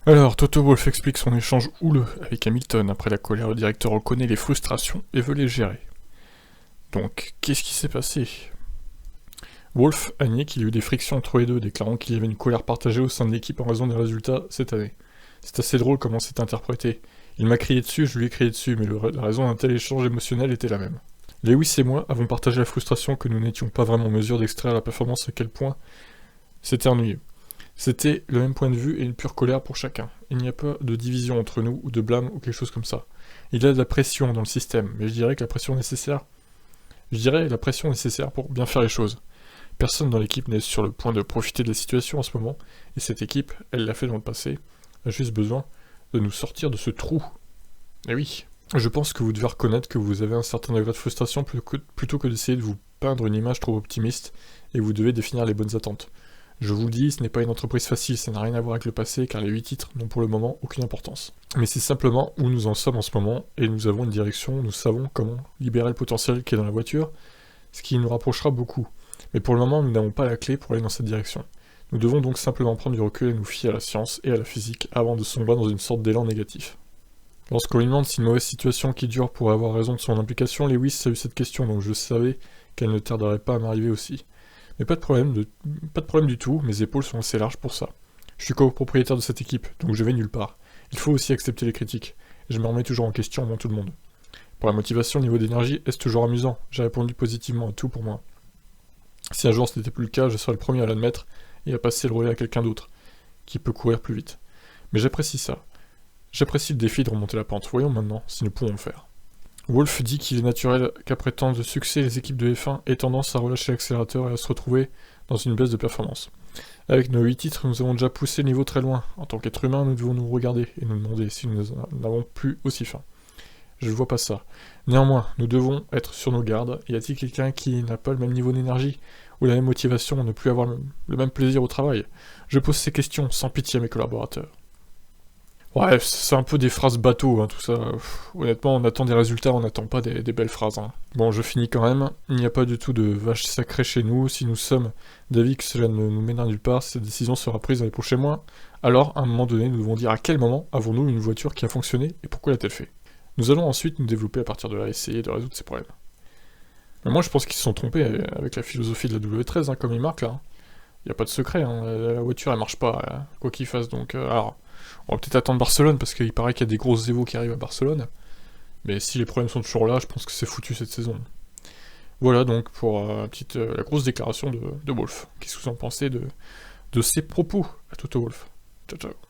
Alors, Toto Wolff explique son échange houleux avec Hamilton. Après la colère, le directeur reconnaît les frustrations et veut les gérer. Donc, qu'est-ce qui s'est passé? Wolff a nié qu'il y a eu des frictions entre les deux, déclarant qu'il y avait une colère partagée au sein de l'équipe en raison des résultats cette année. C'est assez drôle comment c'est interprété. Il m'a crié dessus, je lui ai crié dessus, mais la raison d'un tel échange émotionnel était la même. Lewis et moi avons partagé la frustration que nous n'étions pas vraiment en mesure d'extraire la performance à quel point c'était ennuyeux. C'était le même point de vue et une pure colère pour chacun. Il n'y a pas de division entre nous, ou de blâme, ou quelque chose comme ça. Il y a de la pression dans le système, mais je dirais la pression nécessaire pour bien faire les choses. Personne dans l'équipe n'est sur le point de profiter de la situation en ce moment, et cette équipe, elle l'a fait dans le passé, a juste besoin de nous sortir de ce trou. Et oui, je pense que vous devez reconnaître que vous avez un certain degré de frustration plutôt que d'essayer de vous peindre une image trop optimiste, et vous devez définir les bonnes attentes. Je vous le dis, ce n'est pas une entreprise facile, ça n'a rien à voir avec le passé, car les 8 titres n'ont pour le moment aucune importance. Mais c'est simplement où nous en sommes en ce moment, et nous avons une direction, nous savons comment libérer le potentiel qui est dans la voiture, ce qui nous rapprochera beaucoup. Mais pour le moment, nous n'avons pas la clé pour aller dans cette direction. Nous devons donc simplement prendre du recul et nous fier à la science et à la physique avant de sombrer dans une sorte d'élan négatif. Lorsqu'on lui demande si une mauvaise situation qui dure pourrait avoir raison de son implication, Lewis a eu cette question, donc je savais qu'elle ne tarderait pas à m'arriver aussi. Mais pas de problème du tout, mes épaules sont assez larges pour ça. Je suis copropriétaire de cette équipe, donc je vais nulle part. Il faut aussi accepter les critiques, et je me remets toujours en question avant tout le monde. Pour la motivation, au niveau d'énergie, est-ce toujours amusant? J'ai répondu positivement à tout pour moi. Si un jour ce n'était plus le cas, je serais le premier à l'admettre et à passer le relais à quelqu'un d'autre, qui peut courir plus vite. Mais j'apprécie ça. J'apprécie le défi de remonter la pente. Voyons maintenant si nous pouvons le faire. Wolff dit qu'il est naturel qu'après tant de succès, les équipes de F1 aient tendance à relâcher l'accélérateur et à se retrouver dans une baisse de performance. Avec nos 8 titres, nous avons déjà poussé le niveau très loin. En tant qu'être humain, nous devons nous regarder et nous demander si nous n'avons plus aussi faim. Je ne vois pas ça. Néanmoins, nous devons être sur nos gardes. Y a-t-il quelqu'un qui n'a pas le même niveau d'énergie ou la même motivation, ne plus avoir le même plaisir au travail? Je pose ces questions sans pitié à mes collaborateurs. Ouais, c'est un peu des phrases bateau, hein, tout ça. Honnêtement, on attend des résultats, on n'attend pas des belles phrases. Hein. Bon, je finis quand même. Il n'y a pas du tout de vache sacrée chez nous. Si nous sommes d'avis que cela ne nous mène à nulle part, cette décision sera prise dans les prochains mois. Alors, à un moment donné, nous devons dire à quel moment avons-nous une voiture qui a fonctionné et pourquoi l'a-t-elle fait. Nous allons ensuite nous développer à partir de là, essayer de résoudre ces problèmes. Mais moi, je pense qu'ils se sont trompés avec la philosophie de la W13, hein, comme ils marquent là. Il n'y a pas de secret, hein. La voiture elle marche pas, quoi qu'il fasse, donc alors, on va peut-être attendre Barcelone, parce qu'il paraît qu'il y a des grosses évos qui arrivent à Barcelone, mais si les problèmes sont toujours là, je pense que c'est foutu cette saison. Voilà donc pour la grosse déclaration de Wolff. Qu'est-ce que vous en pensez de ses propos à Toto Wolff? Ciao ciao.